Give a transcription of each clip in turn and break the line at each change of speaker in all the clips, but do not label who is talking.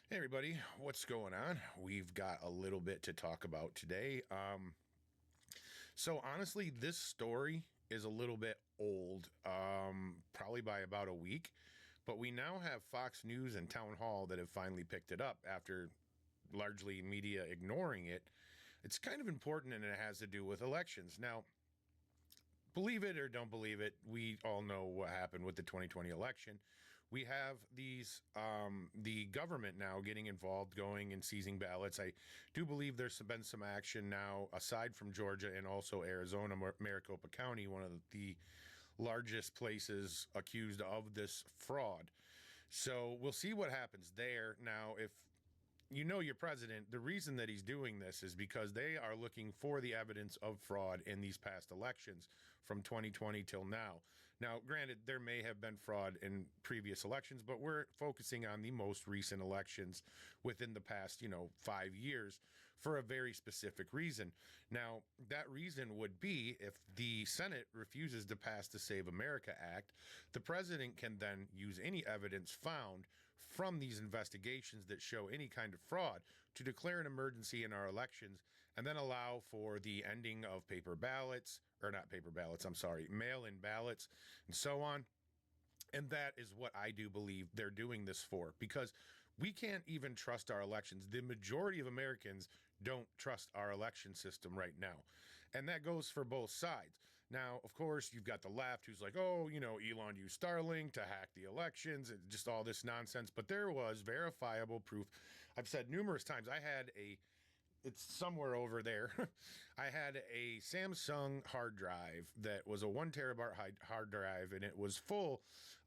Hey everybody, what's going on? We've got a little bit to talk about today. So honestly, this story is a little bit old, probably by about a week, but we now have Fox News and Town Hall that have finally picked it up after largely media ignoring it. It's kind of important and it has to do with elections. Now, believe it or don't believe it, we all know what happened with the 2020 election. We have the government now getting involved, going and seizing ballots. I do believe there's been some action now, aside from Georgia and also Arizona, Maricopa County, one of the largest places accused of this fraud. So we'll see what happens there. Now, if you know your president, the reason that he's doing this is because they are looking for the evidence of fraud in these past elections from 2020 till now. Now, granted, there may have been fraud in previous elections, but we're focusing on the most recent elections within the past, 5 years for a very specific reason. Now, that reason would be if the Senate refuses to pass the Save America Act, the president can then use any evidence found from these investigations that show any kind of fraud to declare an emergency in our elections and then allow for the ending of paper ballots, or not paper ballots, I'm sorry, mail-in ballots and so on. And that is what I do believe they're doing this for, because we can't even trust our elections. The majority of Americans don't trust our election system right now. And that goes for both sides. Now, of course, you've got the left who's like, oh, Elon used Starlink to hack the elections and just all this nonsense. But there was verifiable proof. I've said numerous times, it's somewhere over there. I had a Samsung hard drive that was a 1 terabyte hard drive, and it was full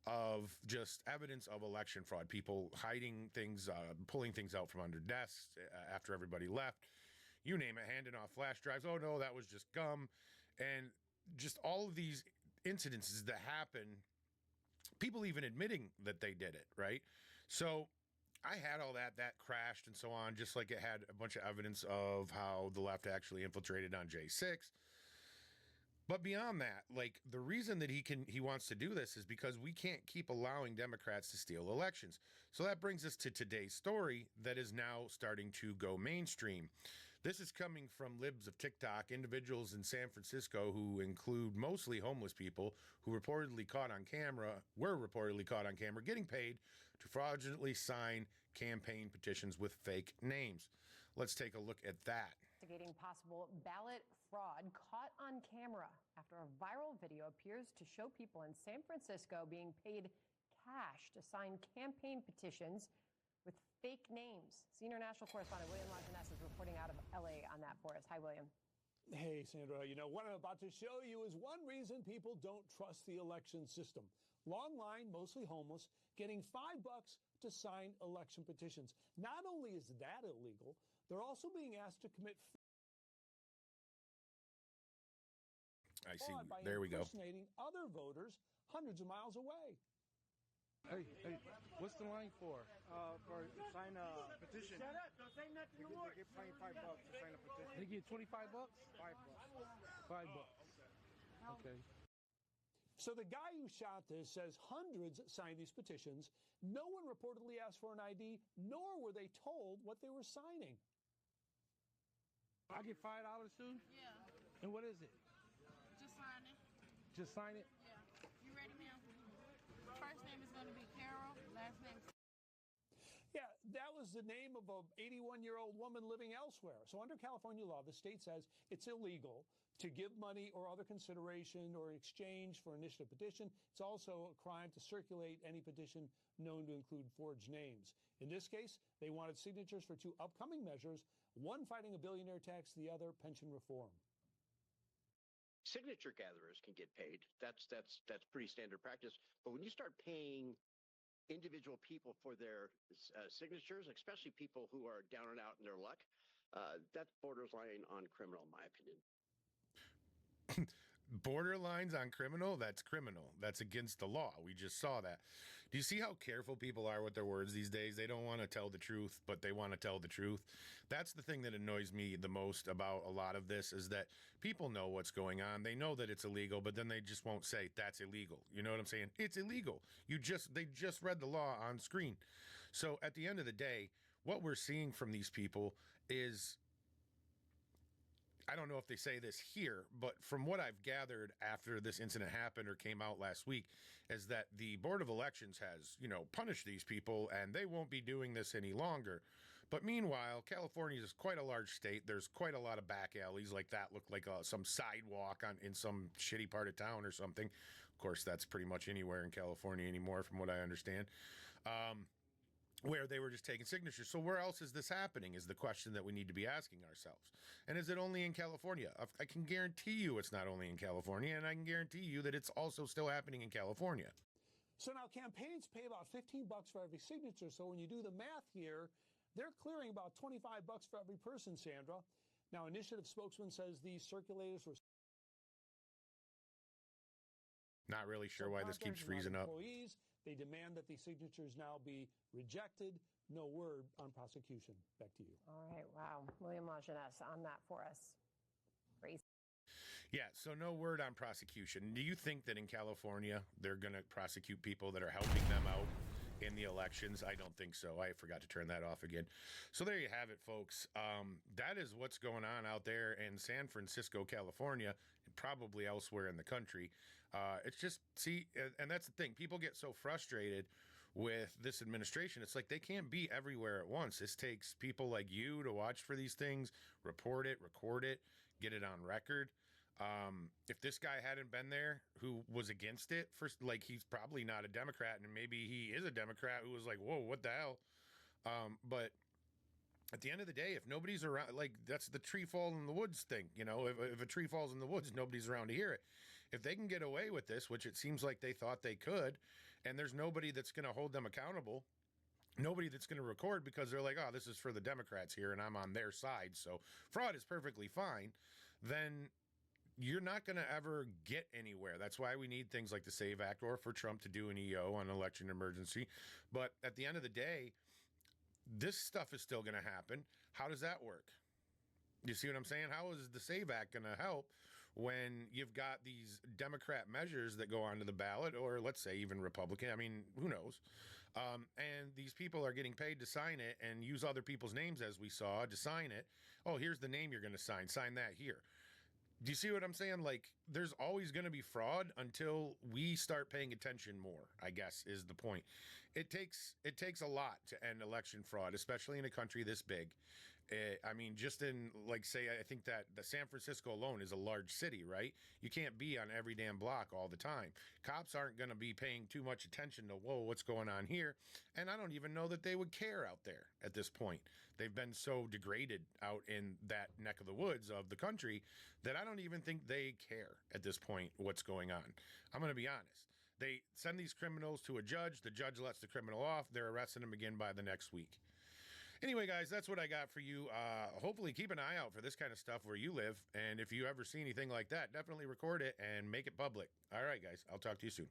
of just evidence of election fraud. People hiding things, pulling things out from under desks after everybody left. You name it, handing off flash drives. Oh no, that was just gum. And just all of these incidences that happen, people even admitting that they did it, right? So I had all that crashed and so on, just like it had a bunch of evidence of how the left actually infiltrated on J6. But beyond that, like, the reason that he wants to do this is because we can't keep allowing Democrats to steal elections. So that brings us to today's story that is now starting to go mainstream. This is coming from libs of TikTok, individuals in San Francisco who include mostly homeless people who were reportedly caught on camera getting paid to fraudulently sign campaign petitions with fake names. Let's take a look at that.
Investigating possible ballot fraud caught on camera after a viral video appears to show people in San Francisco being paid cash to sign campaign petitions with fake names. Senior national correspondent William Longinus is reporting out of LA on that for us. Hi, William.
Hey, Sandra, what I'm about to show you is one reason people don't trust the election system. Long line, mostly homeless, getting $5 to sign election petitions. Not only is that illegal, they're also being asked to commit
I see.
fraud by
There we go.
impersonating other voters hundreds of miles away.
Hey, what's the line for sign a petition?
Shut up! Don't say nothing no more.
They get $25 to sign a petition.
They get $25?
$5.
$5.
Okay.
So the guy who shot this says hundreds signed these petitions. No one reportedly asked for an ID, nor were they told what they were signing.
I get $5 too?
Yeah,
And what is it?
just sign it.
Just sign it?
Yeah. You ready, ma'am? First name is going to be Carol. Last name.
Yeah, that was the name of an 81-year-old woman living elsewhere. So under California law, the state says it's illegal to give money or other consideration or exchange for initiative petition. It's also a crime to circulate any petition known to include forged names. In this case, they wanted signatures for two upcoming measures, one fighting a billionaire tax, the other pension reform.
Signature gatherers can get paid. That's pretty standard practice. But when you start paying individual people for their signatures, especially people who are down and out in their luck, that's borderline on criminal, in my opinion.
Borderlines on criminal? That's criminal. That's against the law. We just saw that. Do you see how careful people are with their words these days? They don't want to tell the truth, but they want to tell the truth. That's the thing that annoys me the most about a lot of this, is that people know what's going on. They know that it's illegal, but then they just won't say that's illegal. You know what I'm saying? It's illegal. They just read the law on screen. So at the end of the day, what we're seeing from these people is, I don't know if they say this here, but from what I've gathered after this incident happened or came out last week, is that the Board of Elections has, punished these people and they won't be doing this any longer. But meanwhile, California is quite a large state. There's quite a lot of back alleys like that look like some sidewalk in some shitty part of town or something. Of course, that's pretty much anywhere in California anymore, from what I understand. Where they were just taking signatures. So where else is this happening is the question that we need to be asking ourselves. And is it only in California? I can guarantee you it's not only in California, and I can guarantee you that it's also still happening in California.
So now campaigns pay about $15 for every signature. So when you do the math here, they're clearing about $25 for every person, Sandra. Now, initiative spokesman says these circulators were
not really sure why this keeps freezing up.
Employees. They demand that these signatures now be rejected. No word on prosecution. Back to you.
All right. Wow. William Lajeunesse on that for us. Crazy.
Yeah, so no word on prosecution. Do you think that in California they're going to prosecute people that are helping them out in the elections? I don't think so. I forgot to turn that off again. So there you have it, folks. That is what's going on out there in San Francisco, California, and probably elsewhere in the country. It's just, and that's the thing. People get so frustrated with this administration. It's like they can't be everywhere at once. This takes people like you to watch for these things, report it, record it, get it on record. If this guy hadn't been there, who was against it, he's probably not a Democrat, and maybe he is a Democrat who was like, whoa, what the hell? But at the end of the day, if nobody's around, that's the tree fall in the woods thing. If a tree falls in the woods, nobody's around to hear it. If they can get away with this, which it seems like they thought they could, and there's nobody that's going to hold them accountable, nobody that's going to record because they're like, oh, this is for the Democrats here and I'm on their side, so fraud is perfectly fine, then you're not going to ever get anywhere. That's why we need things like the SAVE Act, or for Trump to do an EO on election emergency. But at the end of the day, this stuff is still going to happen. How does that work? You see what I'm saying? How is the SAVE Act going to help when you've got these Democrat measures that go onto the ballot, or let's say even Republican? I mean, who knows? And these people are getting paid to sign it and use other people's names, as we saw, to sign it. Oh, here's the name you're going to sign. Sign that here. Do you see what I'm saying? There's always going to be fraud until we start paying attention more, I guess, is the point. It takes a lot to end election fraud, especially in a country this big. Just in, I think that the San Francisco alone is a large city, right? You can't be on every damn block all the time. Cops aren't going to be paying too much attention to, whoa, what's going on here? And I don't even know that they would care out there at this point. They've been so degraded out in that neck of the woods of the country that I don't even think they care at this point what's going on. I'm going to be honest. They send these criminals to a judge. The judge lets the criminal off. They're arresting them again by the next week. Anyway, guys, that's what I got for you. Hopefully keep an eye out for this kind of stuff where you live. And if you ever see anything like that, definitely record it and make it public. All right, guys, I'll talk to you soon.